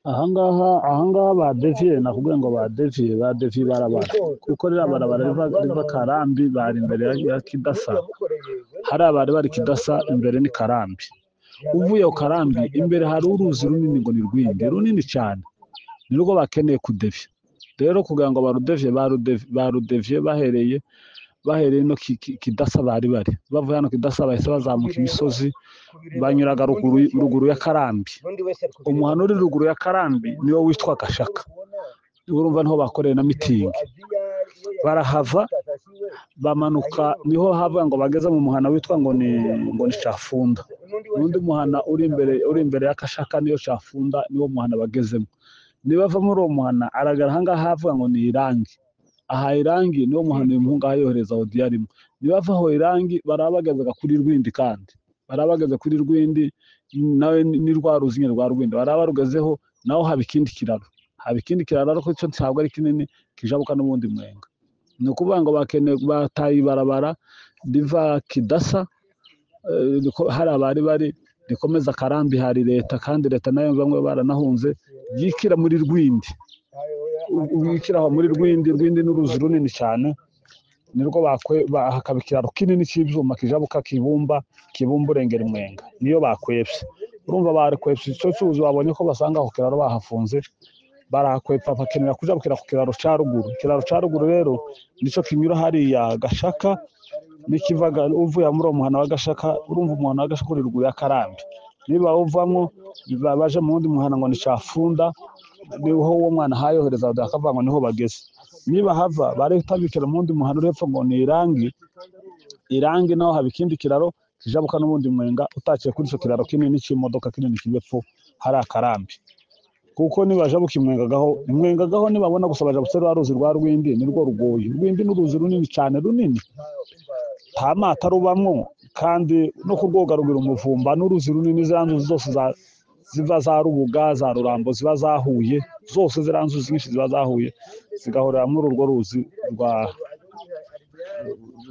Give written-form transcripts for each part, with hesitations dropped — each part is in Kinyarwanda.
ahangaha badevye nakubwiye ngo badevye barabara kuko rira barabara riva Karambi bari imbere ya Kidasa hari abari bari Kidasa imbere ni Karambi uvuye ku Karambi imbere hari uruzi runini ngo ni Rwindi runini cyane nirwo bakeneye kudevya rero kugira ngo barudevye bahereye no Kidasa bari bavuye hano Kidasa bahise bazamuka imisozi banyuraga ruguru ya Karambi umuhano uri ruguru ya Karambi niwo witwa Gashaka urumva niho bakoreye na mitingi barahava bamanuka niho havuga ngo bageze mu muhana witwa ngo ni Cafunda n'undi muhana uri imbere ya Kashaka niyo Cafunda niwo muhana bagezemo nibava muri uwo muhana aragara hangaha havuga ngo ni Irangi aha Irangi niwo muhana uyu muhungu ayohereza Odiyarimo nibava aho Irangi barabageza kuri Rwindi kandi barabageze kuri Rwindi nawe ni rwa ruzinye rwa Rwindi barabarugezeho naho haba ikindi kiraro ariko cyo ntabwo ari kinini kijabuka n'ubundi mwenga ni ukuvuga ngo bataye ibarabara riva Kidasa hari abari rikomeza Karambi hari leta kandi leta nayo bamwe baranahunze yikira muri Rwindi yikira muri Rwindi n'uruzi runini cyane nirwo hakaba ikiraro kinini cy'ibyuma kijabuka kibumba urengera mwenga niyo bakwepse urumva barekwepse icyo cyuzi babonye ko basanga aho kiraro bahafunze barakwepfa bakenera kujabukira ku kiraro ca ruguru rero nico kinyura hariya Gashaka nikivaga uvuye muri uwo muhana wa Gashaka urumva umuhana wa Gashaka uri ruguru ya Karambi niba uvamwo baje mu wundi muhana ngo ni Cafunda niho uwo mwana hayohereza akavuga ngo niho bageze niba hava baretabikira mu wundi muhana urepfo ngo ni Irangi naho haba ikindi kiraro kijabuka n'ubundi mwenga utaciye kuri ico kiraro kinini c'imodoka kinini kibepfo hari Akarambi kuko nibajabuka imwengagaho nibabona gusa bajabutse ruzi rwa Rwindi nirwo rugoye Rwindi n'uruzi runini cyane runini nta mata rubamwo kandi no kurwoga rugira umuvumba n'uruzi runini ziranzu zose ziva za Rubuga za Rurambo ziba zahuye zose ziranzu nyinshi ziba zahuye zigahorera muri urwo ruzi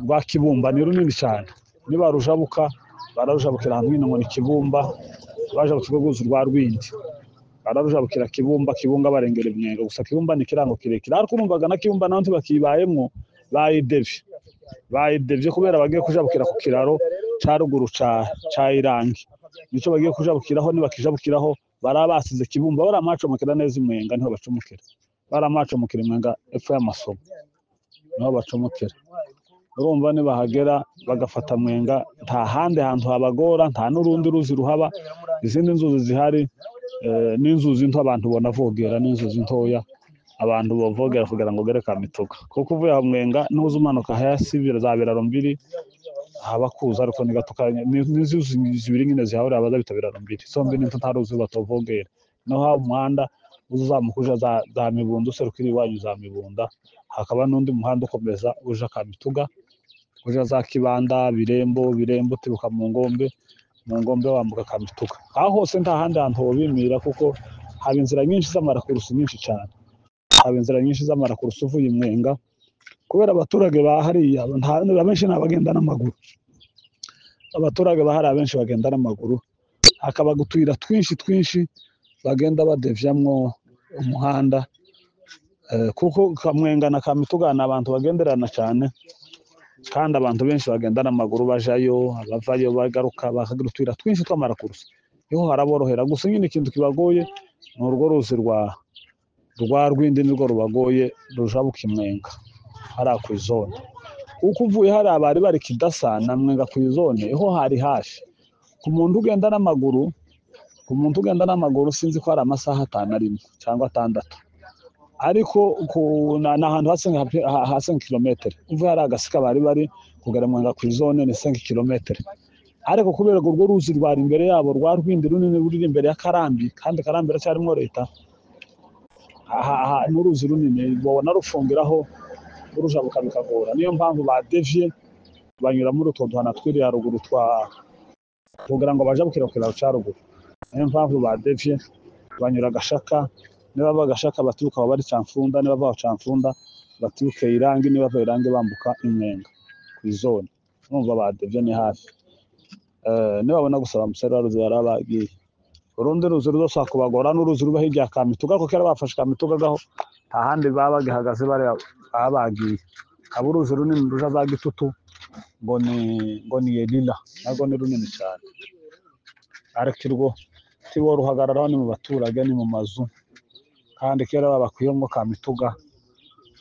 rwa Kibumba ni runini cyane niba rujabuka bararujabukira hamwe ngo ni Kibumba bajabukira urwuzi rwa Rwindi bararujabukira Kibumba barengera imwenga gusa Kibumba ni kirango kirekire ariko urumvaga na Kibumba naho ntibakibayemwo bayidevye kubera bagiye kujabukira ku kiraro ca ruguru ca Irangi nico bagiye kujabukiraho nibakijabukiraho barabasize Kibumba baramacomokera neza imwenga niho bacomokera baramacomokera imwenga epfo y'amasomo niho bacomokera urumva nibahagera bagafata mwenga nta handi hantu habagora nta n'urundi ruzi ruhaba izindi nzuzi zihari n'inzuzi nto abantu bonavogera n'inzuzi ntoya abantu bavogera kugira ngo gere Kamituga kuko uvuye aho mwenga nuza umanuka hasi za Biraro mbiri haba kuza ariko nigatukanye n'inzuzi zibiri nyine zihahora abaza bitabiraro mbiri sombi n'into ntaruzi batovogera no ha umuhanda uzamukuja za Mibunda userukira iwanyu za Mibunda hakaba n'undi muhanda ukomeza uja Kamituga uja za Kibanda Birembo utibuka mu ngombe wambuka Kamituga aho hose nta handi hantu hobimira kuko haba inzira nyinshi z'amarakurusi nyinshi cyane uvuye imwenga kubera abaturage bahariya abenshi n'abagenda n'amaguru abaturage bahari abenshi bagenda n'amaguru hakaba gutwira twinshi bagenda badevyamwo umuhanda kuko Kamwenga na Kamituga ni abantu bagenderana cyane kandi abantu benshi bagenda n'amaguru bajayo abavayo bagaruka bakagira utwira twinshi tw'amarakurusi niho haraborohera gusa nyine ikintu kibagoye ni urwo ruzi rwa Rwindi nirwo rubagoye rujabuka imwenga hariya ku izone kuko uvuye hari abari bari Kidasa na mwenga ku izone ho hari hafi ku muntu ugenda n'amaguru sinzi ko hari amasaha 5 cyangwa 6 ariko n'ahantu hasi 5 kilometero uvuye hari agasika bari kugera mwenga ku izone ni 5 kilometero ariko kubera urwo ruzi rwari imbere yabo rwa Rwindi runini ruri imbere ya Karambi kandi Karambi racyarimo leta n'uruzi runini bona rufungiraho urujabuka bikagora niyo mpamvu badevye banyura muri utwo duhana twiriya ruguru kugira ngo bajabukira ku kiraro ca ruguru niyo mpamvu badevye banyura Gashaka niba bagashaka baturuka bari Cafunda niba bava Cafunda baturuke Irangi niba bava Irangi bambuka imwenga ku izone numva badevye ni hafi niba babona gusaba musera ruzi barabagiye urundi ruzi ruzosaba kubagora n'uruzi ruba hirya ya Kamituga kuko kera bafashe Kamituga gaho nta handi baba bagihagaze bagiye haba uruzi runini ruja za Gitutu ngo ni Elila narwo ni runini cyane ariko irwo tiwo ruhagararaho ni mu baturage ni mu mazu kandi kera babakuyemo Kamituga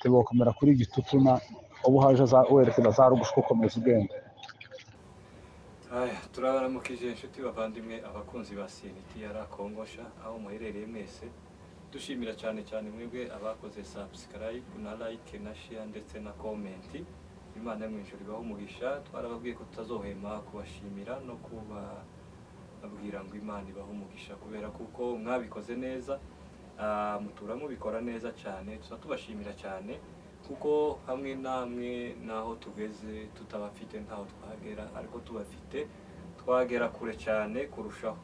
tibokomera kuri Gitutu na ubu haje werekeza za Rugusha ukomeza ugenda. Turabaramukije inshuti bavandimwe abakunzi ba CNTR Kongosha aho muherereye mwese dushimira cyane mwebwe abakoze subscribe na like na share ndetse na comment. Imana yo mwijuru ibaho umugisha. Twarababwiye ko tutazohema kubashimira no kubabwira ngo Imana ibaho umugisha kubera kuko mwabikoze neza, mutura mubikora neza cyane, tubashimira cyane kuko hamwe namwe naho tugeze tutabafite ntaho twagera, ariko tubafite twagera kure cyane kurushaho.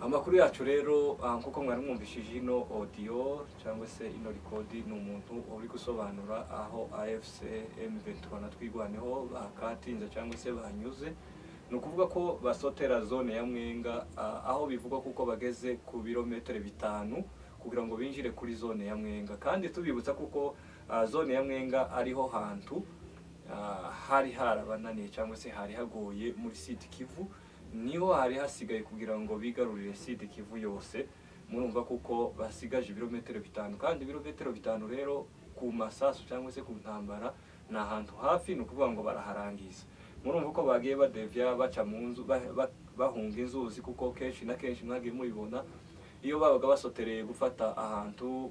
Amakuru yacu rero kuko mwari mwumvishije ino audio cyangwa se ino record ni umuntu uri gusobanura aho AFC M23 natwigwaneho bakatinze cyangwa se banyuze, no kuvuga ko basotera zone ya Mwenga, aho bivuga kuko bageze ku birometero 5 kugira ngo binjire kuri zone ya Mwenga. Kandi tubibutsa kuko zone ya Mwenga ariho hantu hari harabananiye cyangwa se hari hagoye muri Sud Kivu, niho hari hasigaye kugira ngo bigarurire Sud Kivu yose. Murumva kuko basigaje ibirometero 5, kandi ibirometero 5 rero ku masasu cyangwa se ku ntambara na hantu hafi, no kuvuga ngo baraharangiza. Murumva ko bagiye badevya baca mu nzu bahunga inzuzi, kuko kenshi na kenshi mwagiye mubibona iyo babaga basotereye gufata ahantu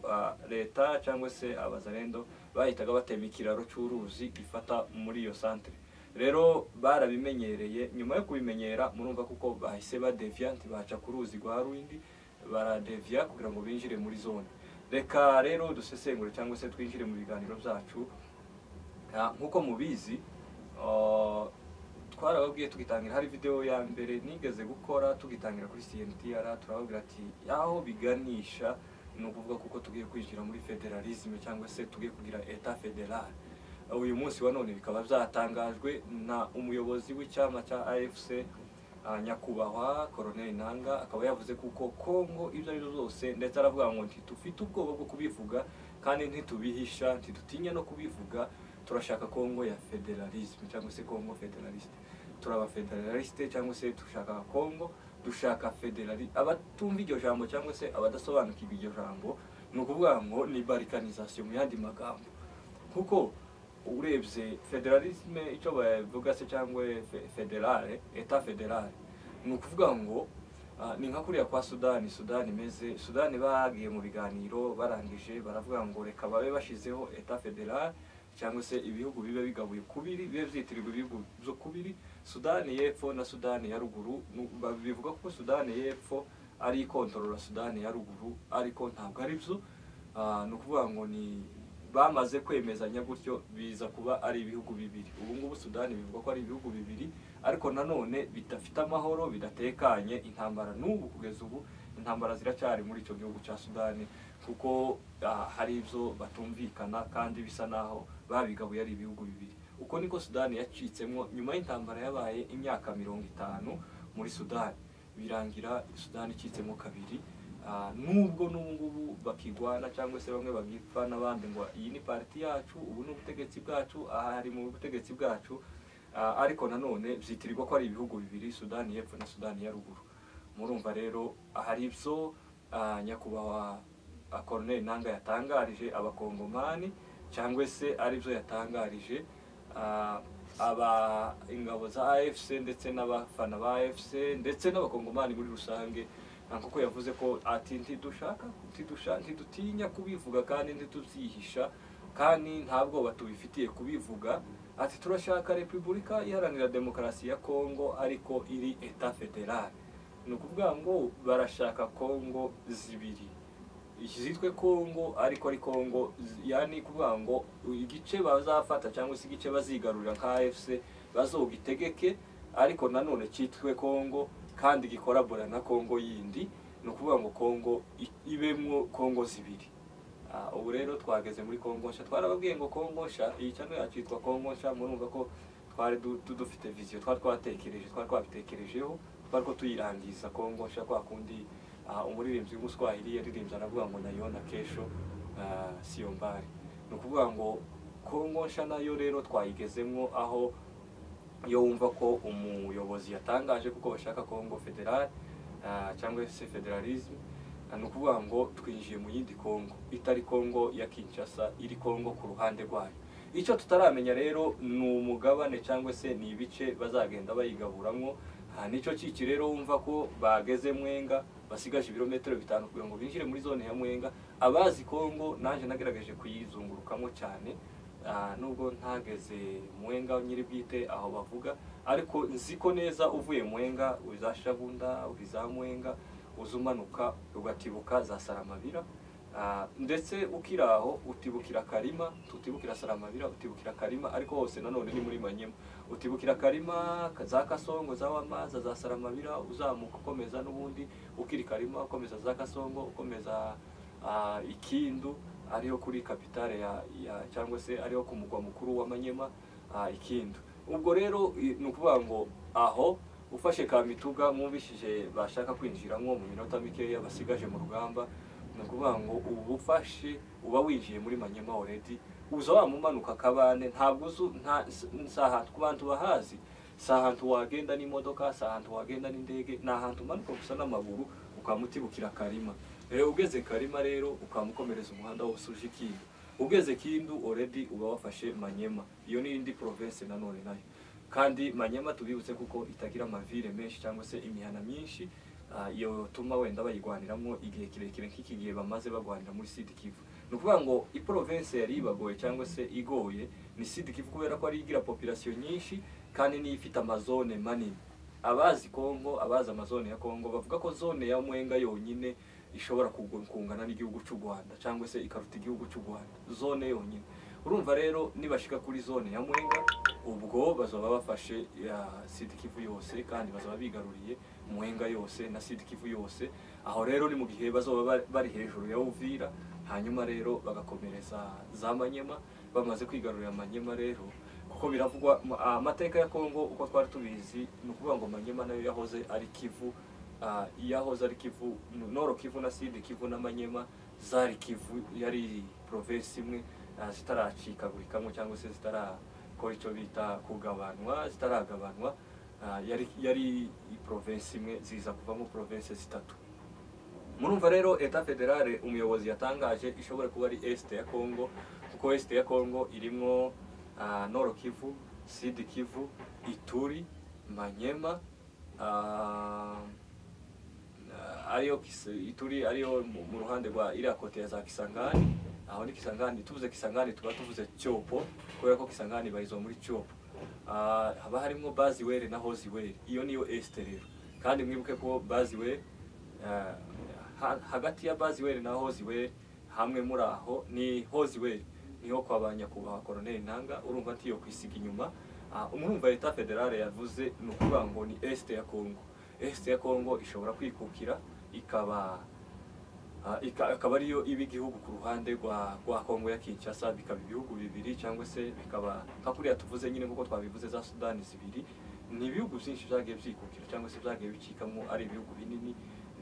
leta cyangwa se abazarendo bahitaga batema ikiraro cy'uruzi gifata muri iyo centre. Rero barabimenyereye, nyuma yo kubimenyera murumva kuko bahise badevya ntibaca ku ruzi rwa Rwindi, baradevya kugira ngo binjire muri zone. Reka rero dusesengure cyangwa se twinjire mu biganiro byacu. Nkuko mubizi twarababwiye tugitangira, hari video ya mbere nigeze gukora tugitangira kuri CNTR, turababwira ati aho biganisha no kuvuga kuko tugiye kwinjira muri federalisme cyangwa se tugiye kugira etat federal. Uyu munsi wa none bikaba byatangajwe na umuyobozi w'icyama cya AFC nyakubahwa Colonel Nanga, akaba yavuze kuko Kongo ibyo ari zose, ndetse aravuga ngo ntitufite ubwoba bwo kubivuga kandi ntitubihisha, ntidutinya no kubivuga. Turashaka Kongo ya federalisme cyangwa se Kongo federaliste. Turaba federaliste cyangwa se dushaka Kongo, dushaka federali. Abatumva iryo jambo cyangwa se abadasobanukirwa iryo jambo ni ukuvuga ngo ni balkanisation mu yandi magambo. Kuko urebye federalisme icyo bavuga se cyangwa federale, etat federale, ni ukuvuga ngo ni nka kuriya kwa Sudani imeze. Sudani bagiye mu biganiro barangije baravuga ngo reka babe bashizeho etat federale cyangwa se ibihugu bibe bigabuye kubiri, bibe byitirirwa ibihugu byo kubiri, Sudani y'Epfo na Sudani ya Ruguru. Bivuga ko Sudani y'Epfo ari ikontorora Sudani ya Ruguru, ariko ntabwo ari byo. Ni ukuvuga ngo ni bamaze kwemezanya gutyo biza kuba ari ibihugu bibiri. Ubu ngubu Sudani bivuga ko ari ibihugu bibiri, ariko nanone bidafite amahoro, bidatekanye. Intambara n'ubu kugeza ubu intambara ziracyari muri icyo gihugu cya Sudani, kuko hari ibyo batumvikana kandi bisa naho babigabuye ari ibihugu bibiri. Uko niko Sudani yacitsemo nyuma y'intambara yabaye imyaka 50 muri Sudani, birangira Sudani icitsemo kabiri. Nubwo n'ubungubu bakigwana cyangwa se bamwe bagipfa n'abandi ngo iyi ni parti yacu, ubu n'ubutegetsi bwacu, ahari mu butegetsi bwacu, ariko nanone byitirirwa ko ari ibihugu bibiri, Sudani y'Epfo na Sudani ya Ruguru. Murumva rero hari ibyo nyakubahwa Colonel Nanga yatangarije abakongomani, cyangwa se ari byo yatangarije ingabo za AFC ndetse n'abafana ba AFC ndetse n'abakongomani muri rusange. Kuko yavuze ko ati ntidutinya kubivuga kandi ntitubyihisha, kandi ntabwo batubifitiye kubivuga. Ati turashaka Repubulika Iharanira Demokarasi ya Kongo ariko iri etat federal. Ni ukuvuga ngo barashaka Kongo zibiri, zitwe Kongo ariko ari Kongo, yani kuvuga ngo igice bazafata cyangwa se igice bazigarurira nka AFC bazogitegeke, ariko nanone cyitwe Kongo kandi gikorabora na Kongo yindi. Ni ukuvuga ngo Kongo ibemwo Kongo zibiri. Ubu rero twageze muri Kongo Nsha. Twarababwiye ngo Kongo Nsha, iyi cyane yacitwa Kongo Nsha. Murumva ko twari dufite vision, twabitekerejeho, twari ko tuyirangiza Kongo Nsha kwa kundi umuririmbyi w'umuswahili yaririmbye aravuga ngo naiona kesho sio mbali. Ni ukuvuga ngo Kongo nsha nayo rero twayigezemwo aho iyo wumva ko umuyobozi yatangaje kuko bashaka Kongo federal cyangwa se federalism, ni ukuvuga ngo twinjiye mu yindi Kongo itari Kongo ya Kinshasa, iri Kongo ku ruhande rwayo. Icyo tutaramenya rero ni umugabane cyangwa se ni ibice bazagenda bayigaburamwo. Nicyo ciki rero wumva ko bageze Mwenga basigaje ibirometero 5 kugira ngo binjire muri zone ya Mwenga. Abazi Kongo nanje nagerageje kuyizungurukamo cyane, nubwo ntageze Mwenga nyiri bwite aho bavuga, ariko nziko neza uvuye Mwenga uzashabunda ubiza Mwenga uzumanuka ugatibuka za Saramabira, ndetse ukiraho utibukira Karima, tutibukira Saramabira, utibukira Karima, ariko hose nanone ni muri Manyema. Utibukira Karima za Kasongo za Wamaza za Saramabira, uzamuka ukomeza n'ubundi ukiri Karima ukomeza za Kasongo ukomeza Ikindu ariho kuri kapitale ya cyangwa se ariho ku mugwa mukuru wa Manyema, Ikindu. Ubwo rero ni ukuvuga ngo aho ufashe Kamituga mwumvishije bashaka kwinjiramo mu minota mikeya basigaje mu rugamba, ni ukuvuga ngo ubufashe uba winjiye muri Manyema already, uza wamumanuka Kabane. Ntabwo sahantu ku bantu bahazi, sahantu wagenda n'imodoka, sahantu wagenda n'indege, na hantu manuka gusa n'amaguru ukamutibukira Karima. Ugeze Karima rero ukamukomereza umuhanda wose uje Kindu. Ugeze Kindu already uba wafashe Manyema. Iyo ni indi province nanone nayo. Kandi Manyema tubibutse kuko itagira amavire menshi cyangwa se imihana myinshi, iyo tuma wenda bayigwaniramo igihe kirekire nk'iki gihe bamaze bagwanira muri Sud Kivu. Ni ukuvuga ngo i province yari ibagoye cyangwa se igoye ni Sud Kivu kubera ko ari igira population nyinshi kandi ni ifite amazone manini. Abazi Kongo, abazi amazone ya Kongo bavuga ko zone ya Mwenga yonyine ishobora kungana n'igihugu cy'u Rwanda cyangwa se ikaruta igihugu cy'u Rwanda, zone yonyine. Urumva rero nibashika kuri zone ya Mwenga ubwo bazoba bafashe ya Sud Kivu yose kandi bazoba bigaruriye Mwenga yose na Sud Kivu yose. Aho rero ni mu gihe bazoba bari hejuru ya Uvira, hanyuma rero bagakomereza za Manyema. Bamaze kwigarurira Manyema rero kuko biravugwa amateka ya Kongo uko twari tubizi, ni ukuvuga ngo Manyema nayo yahoze ari Kivu, yahoze ari Kivu, Nord Kivu na Sud Kivu na Manyema zari Kivu, yari province imwe zitaracikagurikamo cyangwa se zitarakora icyo bita kugabanwa, zitaragabanwa. Yari province imwe ziza kuvamo province zitatu. Murumva rero Etat Federale umuyobozi yatangaje ishobora kuba ari Est ya Kongo, kuko Est ya Kongo irimo Nord Kivu, Sud Kivu, Ituri, Manyema, ariyo Ituri ariyo mu ruhande rwa iriya kote ya za Kisangani. Aho ni Kisangani, tuvuze Kisangani tuba tuvuze Cyopo kubera ko Kisangani barizwa muri Cyopo. Haba harimo Baziwere na Hoziwere, iyo niyo Est rero. Kandi mwibuke ko Baziwere hagati ya Baziwere na Hoziwere hamwe muri aho ni Hoziwere niho kwa banyakubaha Colonel Nanga. Urumva ntiyo kwisiga inyuma. Umurumva Etat Federale yavuze ni ukuvuga ngo ni Est ya Kongo. Est ya Kongo ishobora kwikukira ikaba ariyo ibigihugu ku ruhande rwa Kongo ya Kinshasa, bikaba ibihugu bibiri cyangwa se bikaba kakuriya tuvuze nyine nkuko twabivuze za Sudani zibiri. Ni ibihugu byinshi byagiye byikukira cyangwa se byagiye bicikamo ari ibihugu binini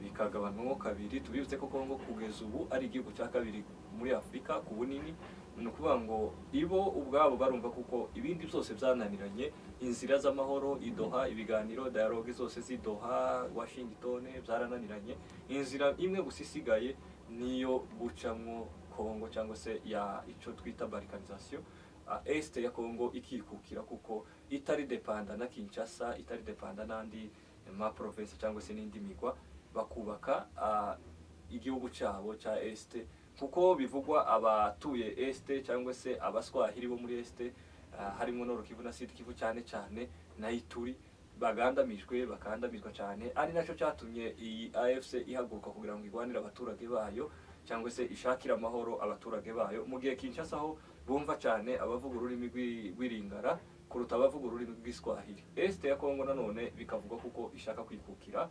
bikagabanwamo kabiri. Tubibutse ko Kongo kugeza ubu ari igihugu cya kabiri muri Afrika ku bunini. Ni ukuvuga ngo ibo ubwabo barumva kuko ibindi byose byananiranye, inzira z'amahoro idoha, ibiganiro dialogue zose zidoha Washington byarananiranye. Inzira imwe gusa isigaye niyo gucamwo Kongo cyangwa se ya ico twita balkanisation. Est ya Kongo ikikukira kuko itari dependa na Kinshasa, itari dependa n'andi ma province cyangwa se n'indi migwa, bakubaka igihugu cyabo cya Est. Kuko bivugwa abatuye Est cyangwa se abaswahili bo muri Est, harimo Nord Kivu na Sud Kivu cyane cyane na Ituri, bakandamizwa cyane. Ari nacyo cyatumye iyi AFC ihaguruka kugira ngo igwanire abaturage bayo cyangwa se ishakira amahoro abaturage bayo, mu gihe Kinshasa ho bumva cyane abavuga ururimi rw'Iringara kuruta abavuga ururimi rw'Iswahili. Est ya Kongo nanone bikavuga kuko ishaka kwikukira,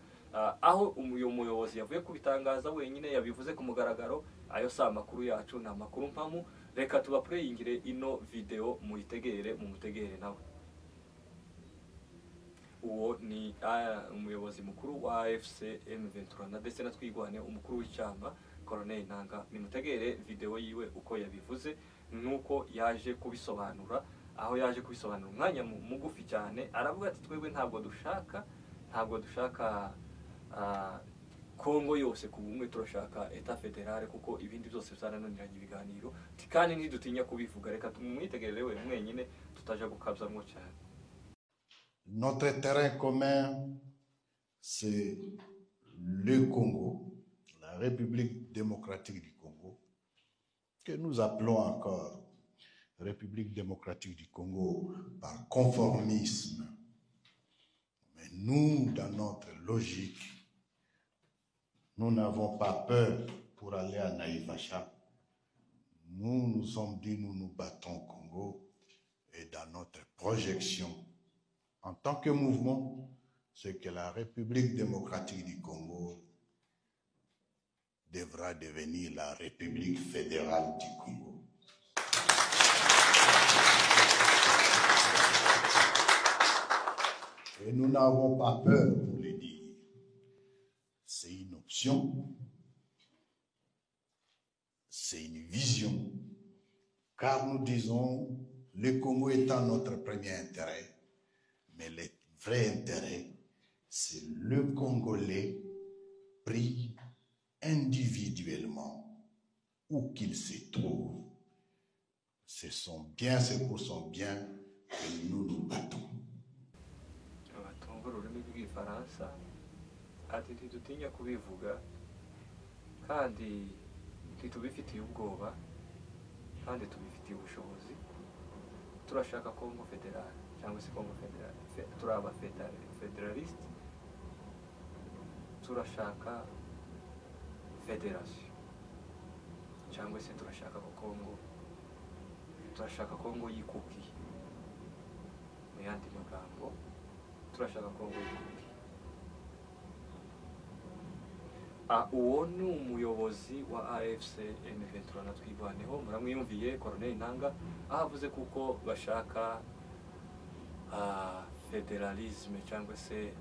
aho umuyobozi yavuye kubitangaza wenyine yabivuze ku mugaragaro. Ayo si amakuru yacu, ni amakuru mpamu. Reka tubapureyingire ino video muyitegere, mumutegere nawe. uwo ni umuyobozi mukuru wa AFC M23 na ndetse na twigwane umukuru w'icamba Colonel Nanga. Nimutegere video yiwe uko yabivuze nuko yaje kubisobanura, aho yaje kubisobanura umwanya mugufi cyane. Aravuga ati twebwe ntabwo dushaka Kongo yose ku bumwe, turashaka Etat fédéral kuko ibindi byose byarananiranye ibiganiro, kandi ntidutinya kubivuga. Reka tumwitegerere we mwenyine tutaja gukabzamwo cyane. Notre terrain commun, c'est le Congo, la République démocratique du Congo, que nous appelons encore République démocratique du Congo par conformisme. Mais nous, dans notre logique, nous n'avons pas peur pour aller à Naïvacha. Nous nous sommes dit, nous nous battons au Congo, et dans notre projection, en tant que mouvement, c'est que la République démocratique du Congo devra devenir la République fédérale du Congo. Et nous n'avons pas peur pour le dire. C'est une option, c'est une vision, car nous disons, le Congo étant notre premier intérêt, mais le vrai intérêt, c'est le Congolais pris individuellement, où qu'il se trouve. C'est son bien, c'est pour son bien que nous nous battons. Ati ntidutinya kubivuga kandi ntitubifitiye ubwoba kandi tubifitiye ubushobozi. Turashaka Congo fédéral cyangwa se Congo fédéral, turaba fédéraliste, turashaka fédération cyangwa se turashaka Congo yikuki. Mu yandi magambo turashaka Congo yikuki. Uwo ni umuyobozi wa AFC M23 na twigwaneho. Muramwiyumviye Colonel Nanga avuze kuko bashaka federalisme cyangwa se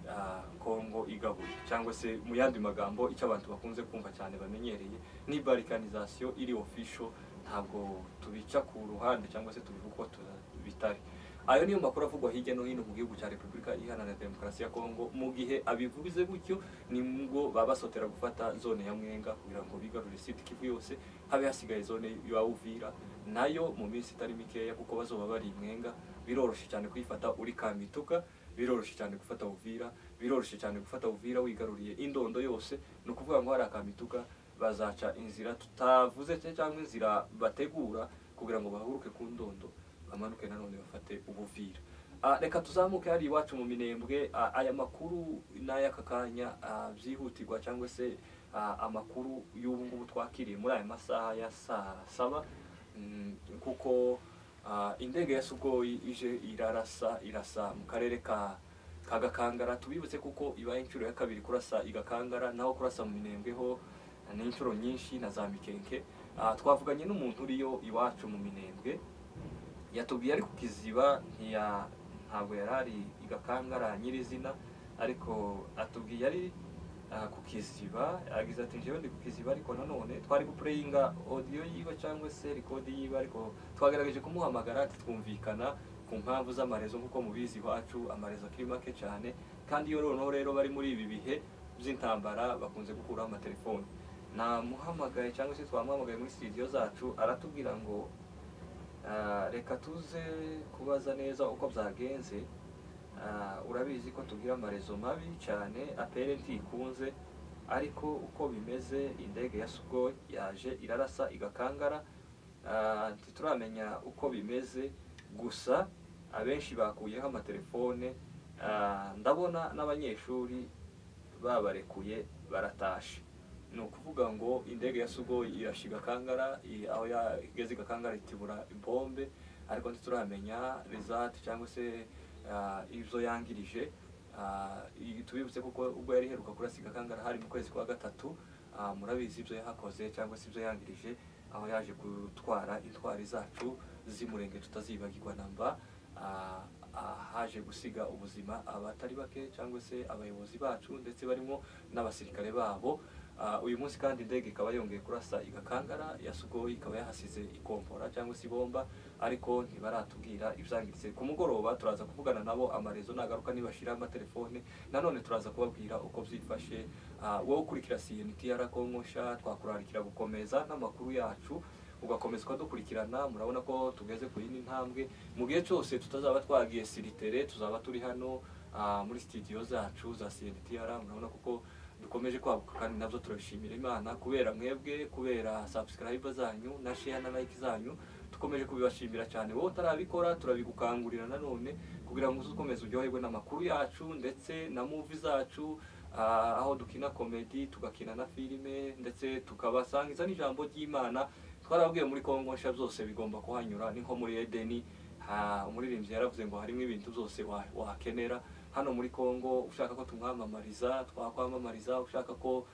Congo igabuye, cyangwa se mu yandi magambo icyo abantu bakunze kumva cyane bamenyereye ni balkanisation iri official, ntabwo tubica ku ruhande cyangwa se tubivuga ko bitari. Ayo niyo makuru avugwa hirya no hino mu gihugu cya Repubulika Iharanira Demokarasi ya Kongo. Mu gihe abivuze gutyo nibwo babasotera gufata zone ya Mwenga kugira ngo bigarure site Kivu yose, habe hasigaye zone ya Uvira nayo mu minsi itari mikeya, kuko bazoba bari Mwenga. Biroroshe cyane kuyifata uri Kamituka, biroroshe cyane gufata Uvira, biroroshe cyane gufata Uvira wigaruriye Indondo yose. No kuvuga ngo hari Kamituka bazaca inzira tutavuze cyangwa inzira bategura kugira ngo bahuruke ku Ndondo bamanuke nanone bafate Ubuvira. Reka tuzamuke hari iwacu mu Minembwe. Aya makuru n'ayaka kanya byihutirwa cyangwa se amakuru y'ubu ngubu twakiriye muri aya masaha ya saa 7, kuko indege ya Sukhoi ije irasa mu karere ka Gakangara. Tubibutse kuko ibaye inshuro ya kabiri kurasa igakangara, naho kurasa mu Minembwe ho ni inshuro nyinshi na za Mikenke. Twavuganye n'umuntu uriyo iwacu mu Minembwe, yatubwiye ari ku Kiziba, ntabwo yarari igakangara nyirizina, ariko atubwiye ari ku Kiziba. Agize ati njewe ndi ku Kiziba, ariko nanone twari guplayinga audio yiwe cyangwa se record yiwe, ariko twagerageje kumuhamagara ati twumvikana ku mpamvu z'amarezo, kuko mubizi iwacu amarezo akiri make cyane, kandi iyo noneho rero bari muri ibi bihe by'intambara bakunze gukuraho amatelefoni. Namuhamagaye cyangwa se twamuhamagaye muri studio zacu, aratubwira ngo reka tuze kubaza neza uko byagenze. Urabizi ko tugira amarezo mabi cyane, apere ntikunze, ariko uko bimeze indege ya Sukhoi yaje irarasa igakangara. Ntituramenya uko bimeze, gusa abenshi bakuyeho amatelefone. Ndabona n'abanyeshuri babarekuye baratashe. Ni ukuvuga ngo indege ya Sukhoi irashiga Kangara, aho yageze Kangara itibura ibombe, ariko ntituramenya result cyangwa se ibyo yangirije. Tubibutse kuko ubwo yari heruka kurasiga Kangara hari mu kwezi kwa gatatu. Murabizi ibyo yahakoze cyangwa se ibyo yangirije, aho yaje gutwara intwari zacu z'imurenge tutazibagirwa namba. haje gusiga ubuzima abatari bake cyangwa se abayobozi bacu ndetse barimo n'abasirikare babo. Uyu munsi kandi indege ikaba yongeye kurasa igakangara ya Sukhoi, ikaba yahasize ikompora cyangwa se ibomba, ariko ntibaratubwira ibyangiritse. Ku mugoroba turaza kuvugana nabo, amarezo nagaruka nibashira amatelefone, nanone turaza kubabwira uko byifashe. Wowe ukurikira CNTR Kongosha, twakurarikira gukomeza n'amakuru yacu, ugakomeza ukadukurikirana. Murabona ko tugeze ku yindi ntambwe, mu gihe cyose tutazaba twagiye siritere tuzaba turi hano muri studio zacu za CNTR. Murabona kuko dukomeje kwaguka, kandi nabyo turabishimira Imana kubera mwebwe, kubera subscribe zanyu na share na like zanyu, dukomeje kubibashimira cyane. Wowe utarabikora turabigukangurira nanone kugira ngo uzukomeze uryoherwe n'amakuru yacu ndetse na movie zacu, aho dukina comedy, tugakina na filime, ndetse tukabasangiza n'ijambo ry'Imana. Twarabwiye muri Kongosha byose bigomba kuhanyura, ni nko muri Edeni. Umuririmbyi yaravuze ngo harimo ibintu byose wakenera. Hano muri Kongo ushaka ko tumwamamariza twakwamamariza, ushaka ko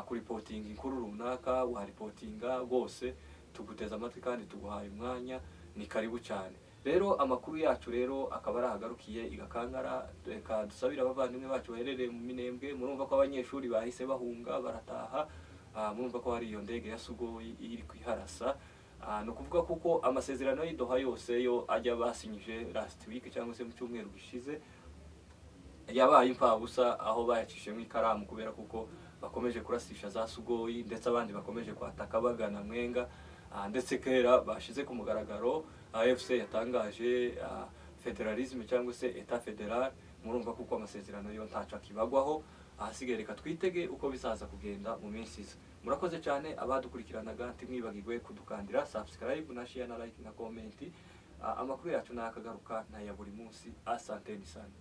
kuripotinga inkuru runaka waripotinga, rwose tuguteza amatwi kandi tuguhaye umwanya, ni karibu cyane. Rero amakuru yacu rero akaba arahagarukiye igakangara. Reka dusabira abavandimwe bacu baherereye mu Minembwe. Murumva ko abanyeshuri bahise bahunga barataha, murumva ko hari iyo ndege ya Sukhoi iri kwiharasa. No kuvuga kuko amasezerano y'Idoha yose yo ajya basinyije last week cyangwa se mu cyumweru gishize yabaye impfabusa, aho bayacishemo ikaramu kubera kuko bakomeje kurasisha za Sukhoi, ndetse abandi bakomeje kwataka bagana Mwenga. Ndetse kera bashize ku mugaragaro AFC yatangaje federalisme cyangwa se etat federal. Murumva kuko amasezerano yo ntaca kibagwaho. Ahasigaye reka twitege uko bizaza kugenda mu minsi iza. Murakoze cyane abadukurikiranaga, ntimwibagirwe kudukandira subscribe na share na like na comment. Amakuru yacu nakagaruka na ya buri munsi. Asante sana.